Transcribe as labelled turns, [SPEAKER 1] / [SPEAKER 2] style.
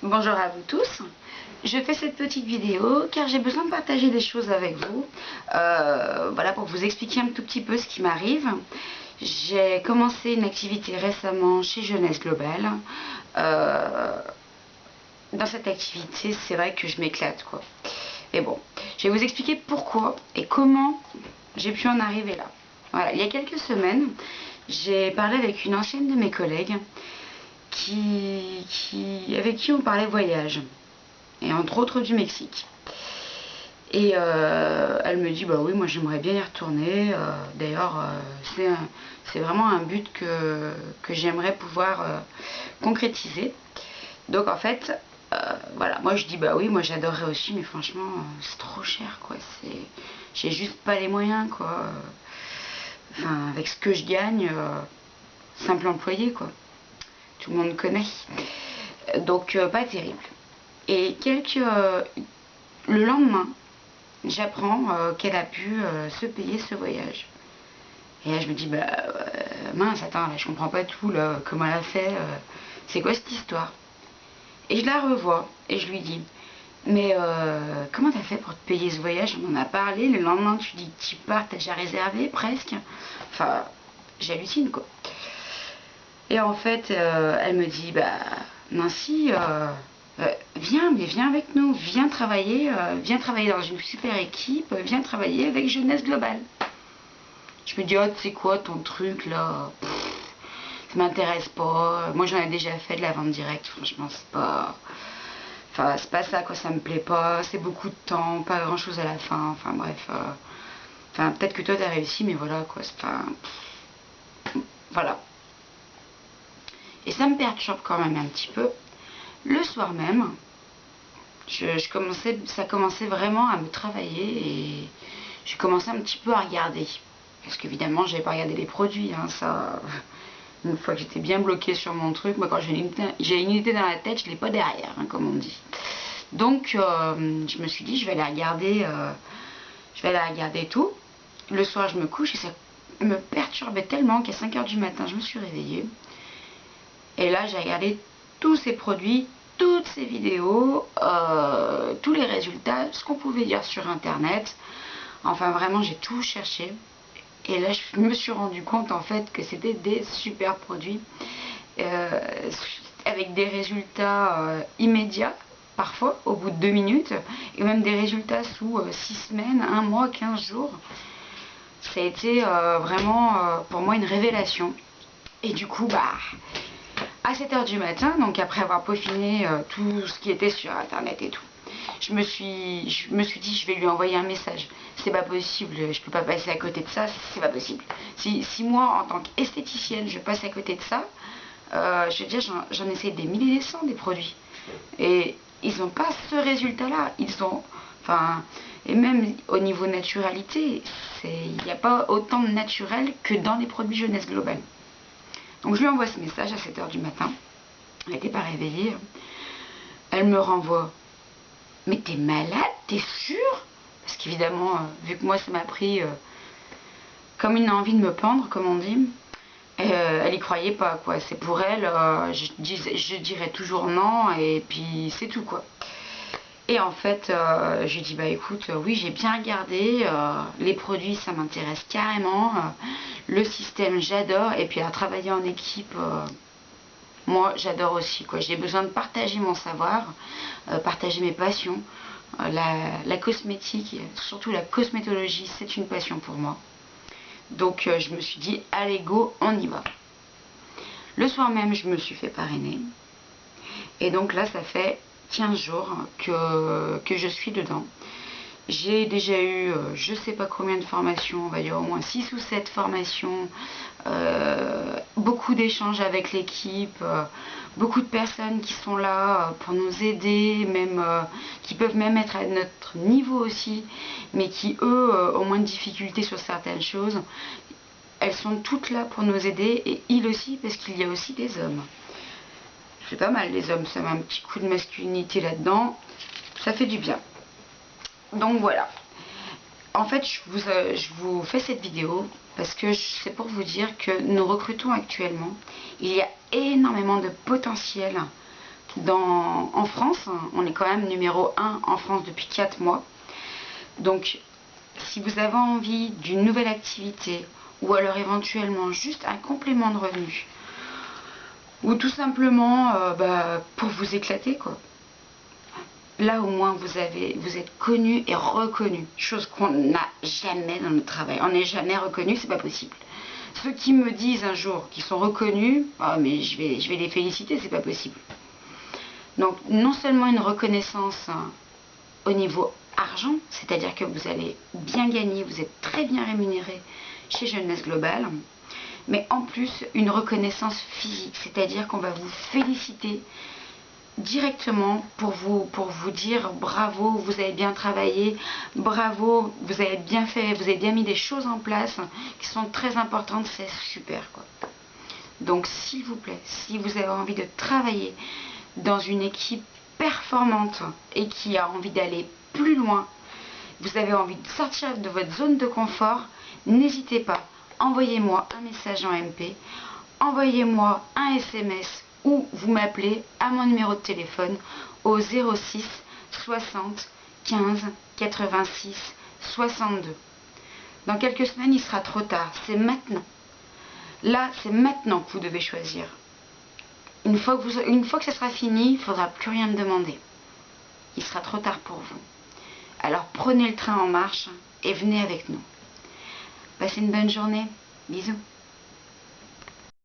[SPEAKER 1] Bonjour à vous tous. Je fais cette petite vidéo car j'ai besoin de partager des choses avec vous. Voilà, pour vous expliquer un tout petit peu ce qui m'arrive. J'ai commencé une activité récemment chez Jeunesse Global. Dans cette activité, c'est vrai que je m'éclate, quoi. Et bon, je vais vous expliquer pourquoi et comment j'ai pu en arriver là. Voilà, il y a quelques semaines, j'ai parlé avec une ancienne de mes collègues avec qui on parlait voyage, et entre autres du Mexique. Et elle me dit, bah oui, moi j'aimerais bien y retourner. D'ailleurs, c'est vraiment un but que j'aimerais pouvoir concrétiser. Donc en fait, voilà, moi je dis, bah oui, moi j'adorerais aussi, mais franchement, c'est trop cher, quoi. J'ai juste pas les moyens, quoi. Enfin, avec ce que je gagne, simple employé, quoi. Tout le monde connaît. Donc pas terrible. Et le lendemain, j'apprends qu'elle a pu se payer ce voyage. Et là je me dis, bah mince, attends, là je comprends pas tout, là, comment elle a fait, c'est quoi cette histoire? Et je la revois et je lui dis, mais comment t'as fait pour te payer ce voyage? On en a parlé, le lendemain tu dis que tu pars, t'as déjà réservé presque. Enfin, j'hallucine, quoi. Et en fait, elle me dit, bah Nancy, viens avec nous, viens travailler dans une super équipe, viens travailler avec Jeunesse Global. Je me dis, oh, tu sais quoi, ton truc là, ça m'intéresse pas. Moi j'en ai déjà fait de la vente directe, franchement, c'est pas. Enfin, c'est pas ça, quoi, ça me plaît pas, c'est beaucoup de temps, pas grand chose à la fin, enfin bref. Enfin, peut-être que toi t'as réussi, mais voilà, quoi, c'est pas. Voilà. Et ça me perturbe quand même un petit peu. Le soir même, ça commençait vraiment à me travailler et j'ai commencé un petit peu à regarder. Parce qu'évidemment, j'avais pas regardé les produits, hein, ça. Une fois que j'étais bien bloquée sur mon truc, moi quand j'ai une idée dans la tête, je l'ai pas derrière, hein, comme on dit. Donc, je me suis dit, je vais aller regarder tout. Le soir, je me couche et ça me perturbait tellement qu'à 5 h du matin, je me suis réveillée. Et là, j'ai regardé tous ces produits, toutes ces vidéos, tous les résultats, ce qu'on pouvait dire sur internet. Enfin vraiment, j'ai tout cherché. Et là, je me suis rendu compte en fait que c'était des super produits avec des résultats immédiats, parfois au bout de 2 minutes, et même des résultats sous 6 semaines, 1 mois, 15 jours. Ça a été vraiment pour moi une révélation. Et du coup, bah, à 7 h du matin, donc après avoir peaufiné tout ce qui était sur internet et tout, je me suis dit, je vais lui envoyer un message. C'est pas possible, je peux pas passer à côté de ça, c'est pas possible. Si moi, en tant qu'esthéticienne, je passe à côté de ça, je veux dire, j'en essaie des milliers et des cents des produits. Et ils n'ont pas ce résultat-là. Enfin, et même au niveau naturalité, il n'y a pas autant de naturel que dans les produits Jeunesse Global. Donc je lui envoie ce message à 7 h du matin. Elle n'était pas réveillée. Elle me renvoie, mais t'es malade, t'es sûre? Parce qu'évidemment, vu que moi ça m'a pris comme une envie de me pendre, comme on dit, elle y croyait pas, quoi. C'est pour elle, je dirais toujours non, et puis c'est tout, quoi. Et en fait, j'ai dit, bah écoute, oui, j'ai bien regardé, les produits, ça m'intéresse carrément, le système, j'adore, et puis à travailler en équipe, moi, j'adore aussi, quoi. J'ai besoin de partager mon savoir, partager mes passions. La cosmétique, surtout la cosmétologie, c'est une passion pour moi. Donc, je me suis dit, allez, go, on y va. Le soir même, je me suis fait parrainer. Et donc là, ça fait 15 jours que je suis dedans. J'ai déjà eu je sais pas combien de formations, on va dire au moins 6 ou 7 formations, beaucoup d'échanges avec l'équipe, beaucoup de personnes qui sont là pour nous aider, même qui peuvent même être à notre niveau aussi, mais qui eux ont moins de difficultés sur certaines choses. Elles sont toutes là pour nous aider, et ils aussi, parce qu'il y a aussi des hommes. C'est pas mal les hommes, ça met un petit coup de masculinité là-dedans, ça fait du bien. Donc voilà. En fait, je vous fais cette vidéo parce que c'est pour vous dire que nous recrutons actuellement. Il y a énormément de potentiel En France, on est quand même numéro 1 en France depuis 4 mois. Donc, si vous avez envie d'une nouvelle activité, ou alors éventuellement juste un complément de revenu, ou tout simplement pour vous éclater, quoi. Là au moins vous êtes connu et reconnu, chose qu'on n'a jamais dans notre travail. On n'est jamais reconnu, c'est pas possible. Ceux qui me disent un jour qu'ils sont reconnus, oh, mais je vais les féliciter, c'est pas possible. Donc non seulement une reconnaissance au niveau argent, c'est-à-dire que vous allez bien gagner, vous êtes très bien rémunéré chez Jeunesse Globale, mais en plus une reconnaissance physique, c'est-à-dire qu'on va vous féliciter directement pour vous dire bravo, vous avez bien travaillé, bravo, vous avez bien fait, vous avez bien mis des choses en place qui sont très importantes, c'est super quoi. Donc s'il vous plaît, si vous avez envie de travailler dans une équipe performante et qui a envie d'aller plus loin, vous avez envie de sortir de votre zone de confort, n'hésitez pas, envoyez-moi un message en MP, envoyez-moi un SMS ou vous m'appelez à mon numéro de téléphone au 06 60 15 86 62. Dans quelques semaines, il sera trop tard, c'est maintenant. Là, c'est maintenant que vous devez choisir. Une fois que ça sera fini, il ne faudra plus rien me demander. Il sera trop tard pour vous. Alors prenez le train en marche et venez avec nous. Passez une bonne journée. Bisous.